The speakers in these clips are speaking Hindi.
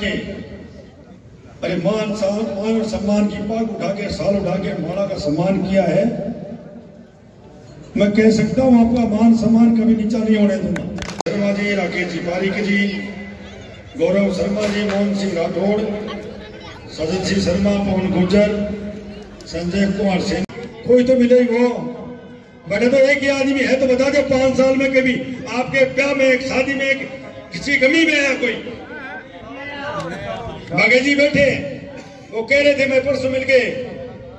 अरे मान और सम्मान की पाग उठा के साल उठा के माला का सम्मान किया है। मैं कह सकता हूं आपका मान सम्मान कभी नीचा नहीं होने दूंगा। शर्मा जी, राकेश जी पारिक जी, गौरव शर्मा जी, मोहन सिंह राठौड़, सजन सिंह शर्मा, पवन गुर्जर, संजय कुमार सिंह, कोई तो मिले ही वो। बड़े तो एक ही आदमी है, तो बता दो 5 साल में कभी आपके ब्याह में, एक शादी में, किसी गमी में आया कोई? बागे जी बैठे, वो कह रहे थे, मैं परसों मिल गए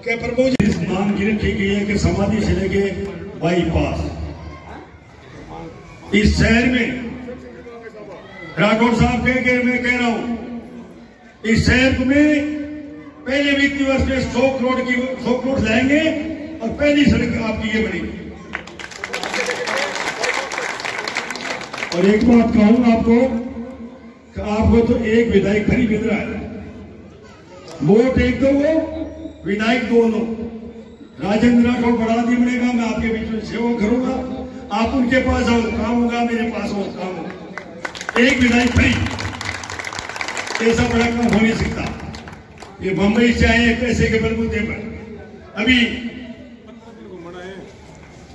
कि प्रभु जी इस नाम की रखी गई है कि समाधि से लेके बाईपास इस शहर में राठौड़ साहब कह के मैं कह रहा हूं, इस शहर में पहले वित्तीय वर्ष में 100 करोड़ लाएंगे और पहली सड़क आपकी ये बनेगी। और एक बात कहूंगा आपको तो एक विधायक खरी मिल रहा है, वोट एक दो, वो विधायक 2 लो। राजेंद्र राठौड़ बड़ा आदमी बनेगा, मैं आपके बीच में सेवा करूंगा, आप उनके पास आओ काम होगा, मेरे पास आओ काम होगा। एक विधायक खरी, ऐसा बड़ा काम हो नहीं सकता। ये बंबई से आए पैसे के बलबूते पर, अभी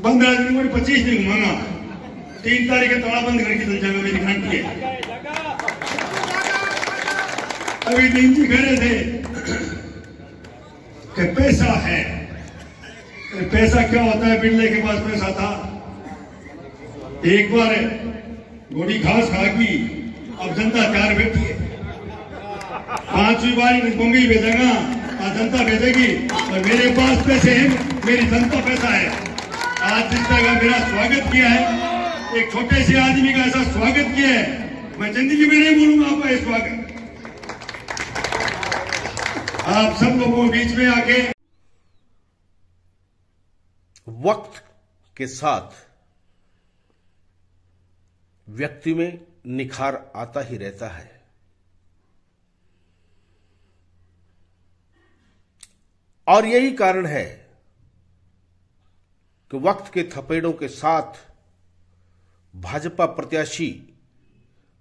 15 दिन में 25 दिन मांगा, 3 तारीख का ताला बंद करके चल जाएगा, मेरी गारंटी है। अभी दिन जी कह रहे थे कि पैसा है, पैसा क्या होता है? बिरले के पास पैसा था, एक बार गोड़ी घास खा की, अब जनता तैयार बैठी है, 5वीं बार बंबई भेजेगा, जनता भेजेगी, और मेरे पास पैसे हैं, मेरी जनता पैसा है। आज जनता का मेरा स्वागत किया है, एक छोटे से आदमी का ऐसा स्वागत किया है, मैं जिंदगी में नहीं बोलूंगा आपका ये स्वागत। आप सब लोगों के बीच में आके वक्त के साथ व्यक्ति में निखार आता ही रहता है। और यही कारण है कि वक्त के थपेड़ों के साथ भाजपा प्रत्याशी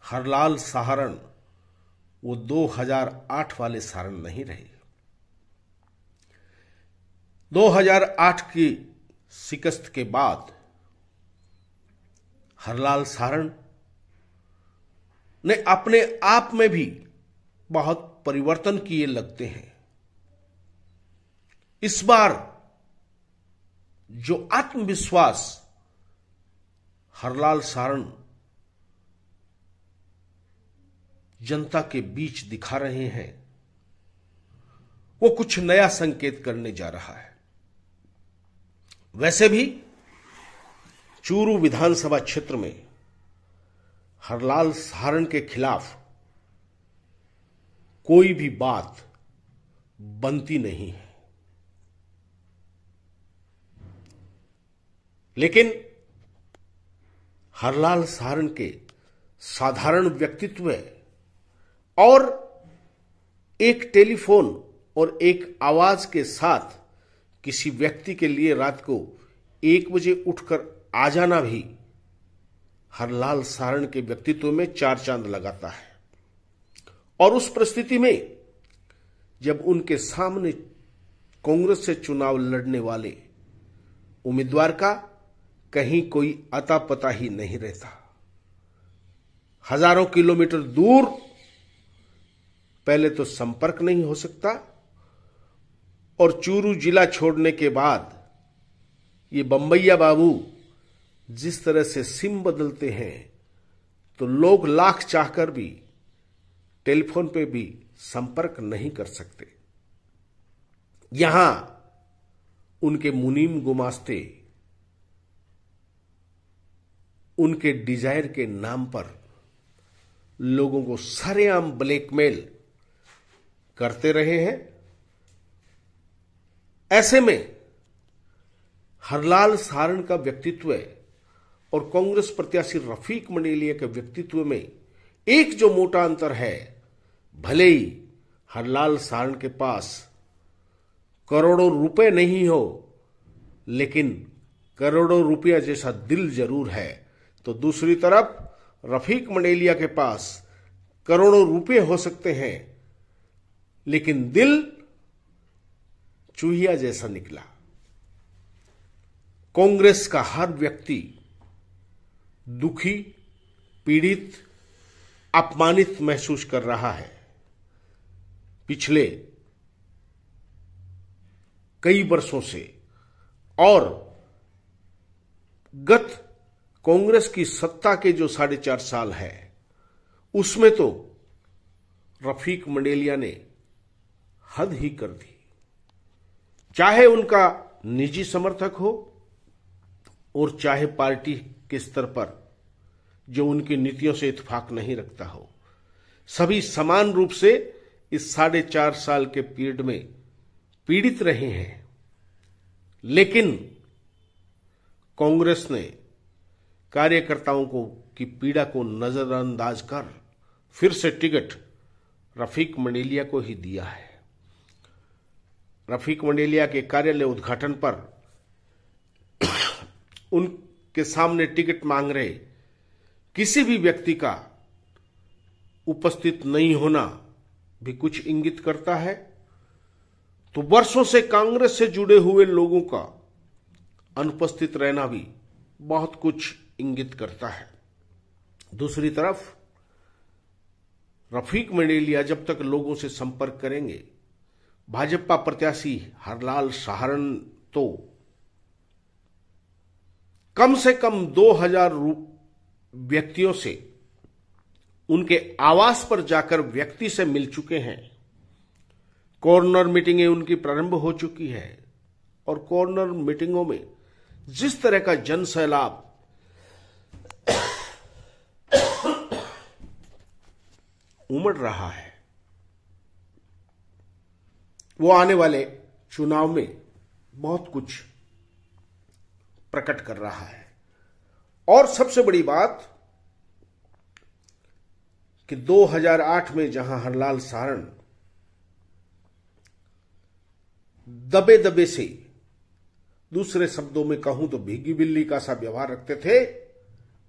हरलाल सहारण वो 2008 वाले सहारण नहीं रहे। 2008 की शिकस्त के बाद हरलाल सहारण ने अपने आप में भी बहुत परिवर्तन किए लगते हैं। इस बार जो आत्मविश्वास हरलाल सहारण जनता के बीच दिखा रहे हैं, वो कुछ नया संकेत करने जा रहा है। वैसे भी चूरू विधानसभा क्षेत्र में हरलाल सहारण के खिलाफ कोई भी बात बनती नहीं है, लेकिन हरलाल सहारण के साधारण व्यक्तित्व और एक टेलीफोन और एक आवाज के साथ किसी व्यक्ति के लिए रात को 1 बजे उठकर आ जाना भी हरलाल सहारण के व्यक्तित्व में 4 चांद लगाता है। और उस परिस्थिति में जब उनके सामने कांग्रेस से चुनाव लड़ने वाले उम्मीदवार का कहीं कोई अता पता ही नहीं रहता, हजारों किलोमीटर दूर पहले तो संपर्क नहीं हो सकता, और चूरू जिला छोड़ने के बाद ये बम्बैया बाबू जिस तरह से सिम बदलते हैं तो लोग लाख चाहकर भी टेलीफोन पे भी संपर्क नहीं कर सकते। यहां उनके मुनीम गुमास्ते उनके डिजायर के नाम पर लोगों को सरेआम ब्लैकमेल करते रहे हैं। ऐसे में हरलाल सहारण का व्यक्तित्व और कांग्रेस प्रत्याशी रफीक मंडेलिया के व्यक्तित्व में एक जो मोटा अंतर है, भले ही हरलाल सहारण के पास करोड़ों रुपए नहीं हो, लेकिन करोड़ों रुपया जैसा दिल जरूर है, तो दूसरी तरफ रफीक मंडेलिया के पास करोड़ों रुपए हो सकते हैं, लेकिन दिल चूहिया जैसा निकला। कांग्रेस का हर व्यक्ति दुखी, पीड़ित, अपमानित महसूस कर रहा है। पिछले कई वर्षों से और गत कांग्रेस की सत्ता के जो 4.5 साल है, उसमें तो रफीक मंडेलिया ने हद ही कर दी। चाहे उनका निजी समर्थक हो और चाहे पार्टी के स्तर पर जो उनकी नीतियों से इत्तेफाक नहीं रखता हो, सभी समान रूप से इस 4.5 साल के पीरियड में पीड़ित रहे हैं। लेकिन कांग्रेस ने कार्यकर्ताओं की पीड़ा को नजरअंदाज कर फिर से टिकट रफीक मंडेलिया को ही दिया है। रफीक मंडेलिया के कार्यालय उद्घाटन पर उनके सामने टिकट मांग रहे किसी भी व्यक्ति का उपस्थित नहीं होना भी कुछ इंगित करता है, तो वर्षों से कांग्रेस से जुड़े हुए लोगों का अनुपस्थित रहना भी बहुत कुछ इंगित करता है। दूसरी तरफ रफीक मंडेलिया जब तक लोगों से संपर्क करेंगे, भाजपा प्रत्याशी हरलाल सारण तो कम से कम 2000 व्यक्तियों से उनके आवास पर जाकर व्यक्ति से मिल चुके हैं। कॉर्नर मीटिंगें उनकी प्रारंभ हो चुकी है और कॉर्नर मीटिंगों में जिस तरह का जन सैलाब उमड़ रहा है, वो आने वाले चुनाव में बहुत कुछ प्रकट कर रहा है। और सबसे बड़ी बात कि 2008 में जहां हरलाल सारण दबे दबे से, दूसरे शब्दों में कहूं तो भीगी बिल्ली का सा व्यवहार रखते थे,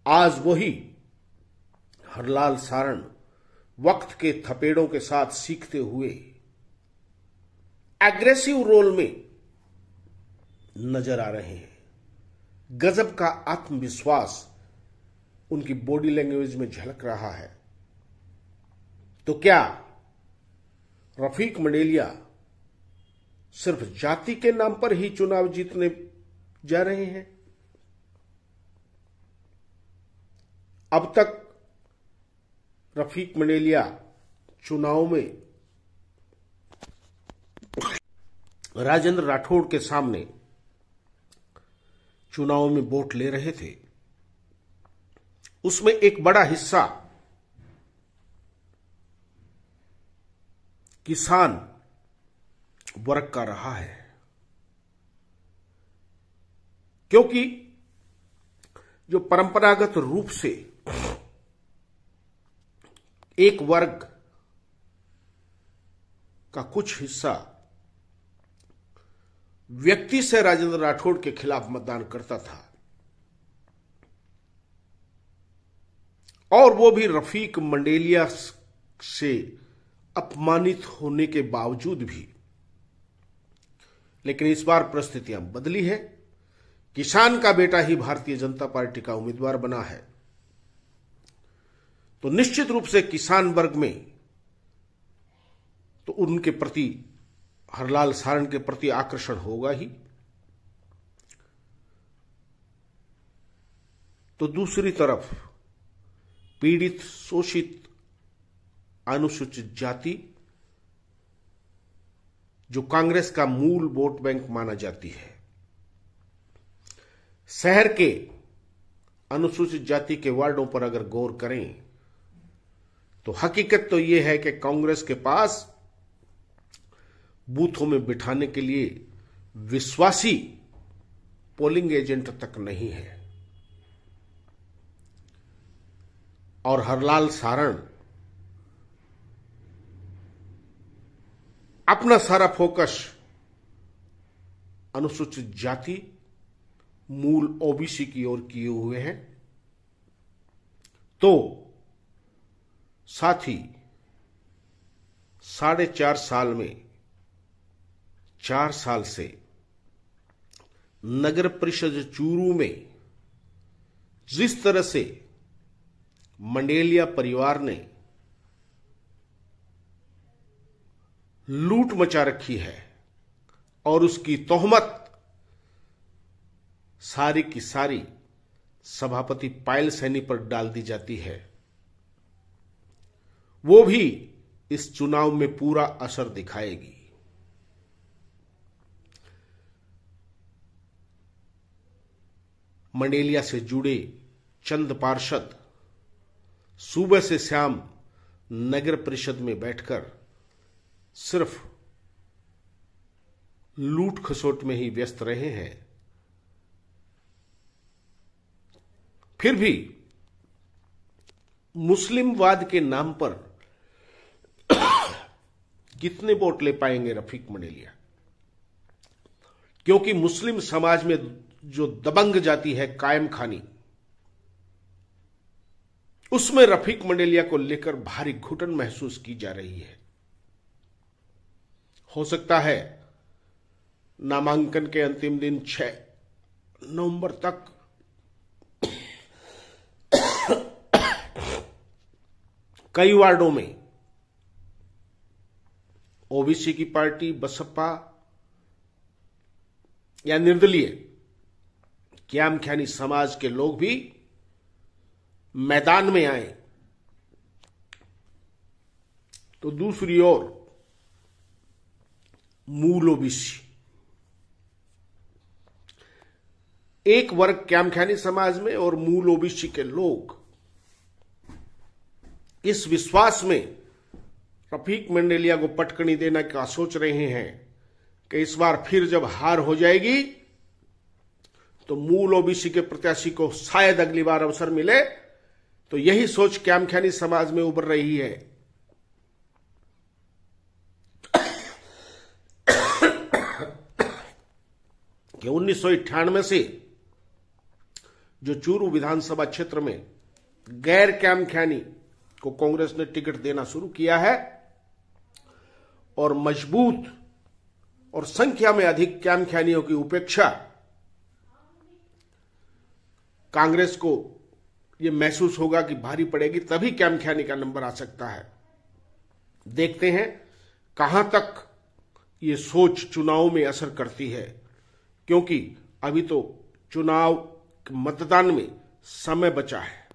आज वही हरलाल सारण वक्त के थपेड़ों के साथ सीखते हुए एग्रेसिव रोल में नजर आ रहे हैं। गजब का आत्मविश्वास उनकी बॉडी लैंग्वेज में झलक रहा है। तो क्या रफीक मंडेलिया सिर्फ जाति के नाम पर ही चुनाव जीतने जा रहे हैं? अब तक रफीक मंडेलिया चुनाव में राजेंद्र राठौड़ के सामने चुनाव में वोट ले रहे थे, उसमें एक बड़ा हिस्सा किसान वर्ग का रहा है, क्योंकि जो परंपरागत रूप से एक वर्ग का कुछ हिस्सा व्यक्ति से राजेंद्र राठौड़ के खिलाफ मतदान करता था, और वो भी रफीक मंडेलिया से अपमानित होने के बावजूद भी। लेकिन इस बार परिस्थितियां बदली है। किसान का बेटा ही भारतीय जनता पार्टी का उम्मीदवार बना है, तो निश्चित रूप से किसान वर्ग में तो उनके प्रति, हरलाल सारण के प्रति आकर्षण होगा ही। तो दूसरी तरफ पीड़ित, शोषित, अनुसूचित जाति, जो कांग्रेस का मूल वोट बैंक माना जाती है, शहर के अनुसूचित जाति के वार्डों पर अगर गौर करें तो हकीकत तो यह है कि कांग्रेस के पास बूथों में बिठाने के लिए विश्वासी पोलिंग एजेंट तक नहीं है। और हरलाल सारण अपना सारा फोकस अनुसूचित जाति, मूल ओबीसी की ओर किए हुए हैं। तो साथ ही 4.5 साल में 4 साल से नगर परिषद चूरू में जिस तरह से मंडेलिया परिवार ने लूट मचा रखी है और उसकी तोहमत सारी की सारी सभापति पायल सैनी पर डाल दी जाती है, वो भी इस चुनाव में पूरा असर दिखाएगी। मंडेलिया से जुड़े चंद पार्षद सुबह से शाम नगर परिषद में बैठकर सिर्फ लूट खसोट में ही व्यस्त रहे हैं। फिर भी मुस्लिमवाद के नाम पर कितने वोट ले पाएंगे रफीक मंडेलिया? क्योंकि मुस्लिम समाज में जो दबंग जाती है कायम खानी, उसमें रफीक मंडेलिया को लेकर भारी घुटन महसूस की जा रही है। हो सकता है नामांकन के अंतिम दिन 6 नवंबर तक कई वार्डों में ओबीसी की पार्टी बसपा या निर्दलीय क्यामख्यानी समाज के लोग भी मैदान में आए, तो दूसरी ओर मूल ओबीसी एक वर्ग क्यामख्यानी समाज में और मूल ओबीसी के लोग इस विश्वास में रफीक मंडेलिया को पटकनी देना का सोच रहे हैं कि इस बार फिर जब हार हो जाएगी तो मूल ओबीसी के प्रत्याशी को शायद अगली बार अवसर मिले। तो यही सोच क्यामख्यानी समाज में उभर रही है। कि 1998 से जो चूरू विधानसभा क्षेत्र में गैर क्यामख्यानी को कांग्रेस ने टिकट देना शुरू किया है और मजबूत और संख्या में अधिक क्यामख्यानियों की उपेक्षा कांग्रेस को यह महसूस होगा कि भारी पड़ेगी, तभी क्यामख्यानी का नंबर आ सकता है। देखते हैं कहां तक ये सोच चुनाव में असर करती है, क्योंकि अभी तो चुनाव मतदान में समय बचा है।